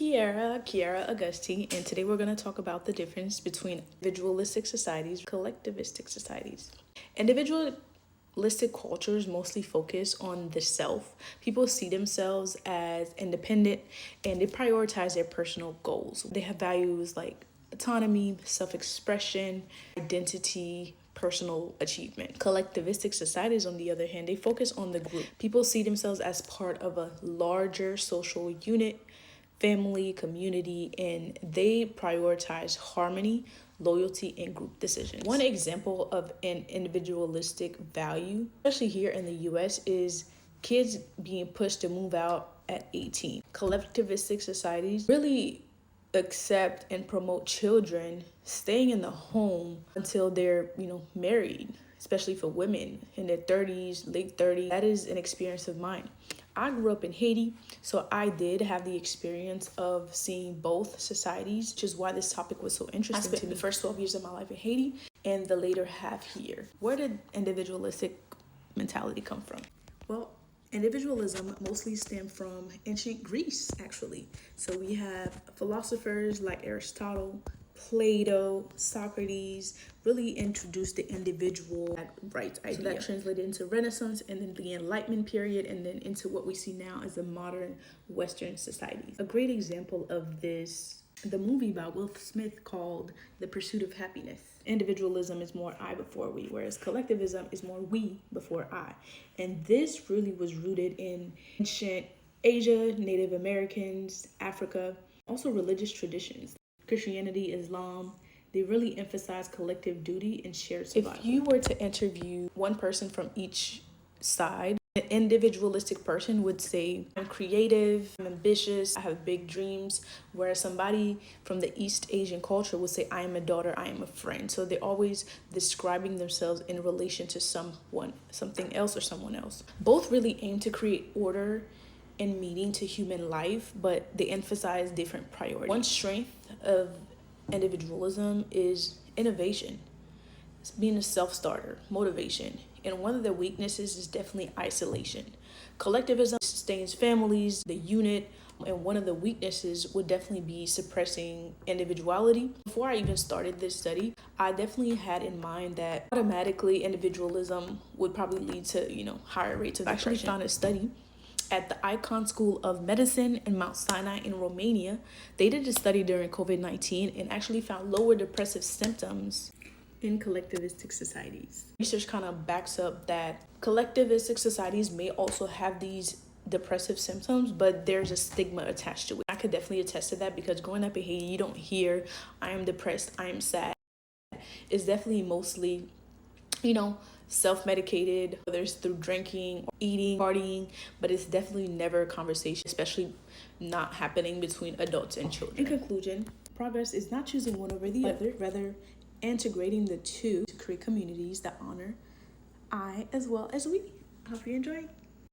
Kiara Augustine, and today we're going to talk about the difference between individualistic societies, collectivistic societies. Individualistic cultures mostly focus on the self. People see themselves as independent and they prioritize their personal goals. They have values like autonomy, self-expression, identity, personal achievement. Collectivistic societies, on the other hand, they focus on the group. People see themselves as part of a larger social unit, family, community, and they prioritize harmony, loyalty, and group decisions. One example of an individualistic value, especially here in the US, is kids being pushed to move out at 18. Collectivistic societies really accept and promote children staying in the home until they're, married, especially for women in their 30s, late 30s. That is an experience of mine. I grew up in Haiti, so I did have the experience of seeing both societies, which is why this topic was so interesting to me. The first 12 years of my life in Haiti and the later half here. Where did individualistic mentality come from? Well, individualism mostly stemmed from ancient Greece, actually. So we have philosophers like Aristotle, Plato, Socrates really introduced the individual rights idea. So that translated into Renaissance and then the Enlightenment period and then into what we see now as the modern Western society. A great example of this, the movie by Will Smith called The Pursuit of Happiness. Individualism is more I before we, whereas collectivism is more we before I. And this really was rooted in ancient Asia, Native Americans, Africa, also religious traditions. Christianity, Islam, they really emphasize collective duty and shared survival. If you were to interview one person from each side, an individualistic person would say, I'm creative, I'm ambitious, I have big dreams, whereas somebody from the East Asian culture would say, I am a daughter, I am a friend. So they're always describing themselves in relation to someone, something else or someone else. Both really aim to create order and meaning to human life, but they emphasize different priorities. One strength of individualism is innovation. It's being a self-starter, motivation. And one of the weaknesses is definitely isolation. Collectivism sustains families, the unit, and one of the weaknesses would definitely be suppressing individuality. Before I even started this study, I definitely had in mind that automatically individualism would probably lead to, higher rates of depression. I actually found a study at the Icahn School of Medicine in Mount Sinai in Romania. They did a study during COVID-19 and actually found lower depressive symptoms in collectivistic societies. Research kind of backs up that collectivistic societies may also have these depressive symptoms, but there's a stigma attached to it. I could definitely attest to that because growing up in Haiti, you don't hear, I am depressed, I am sad. It's definitely mostly, self-medicated, whether it's through drinking, or eating, partying, but it's definitely never a conversation, especially not happening between adults and children. In conclusion, progress is not choosing one over the other, rather integrating the two to create communities that honor I as well as we. I hope you enjoy.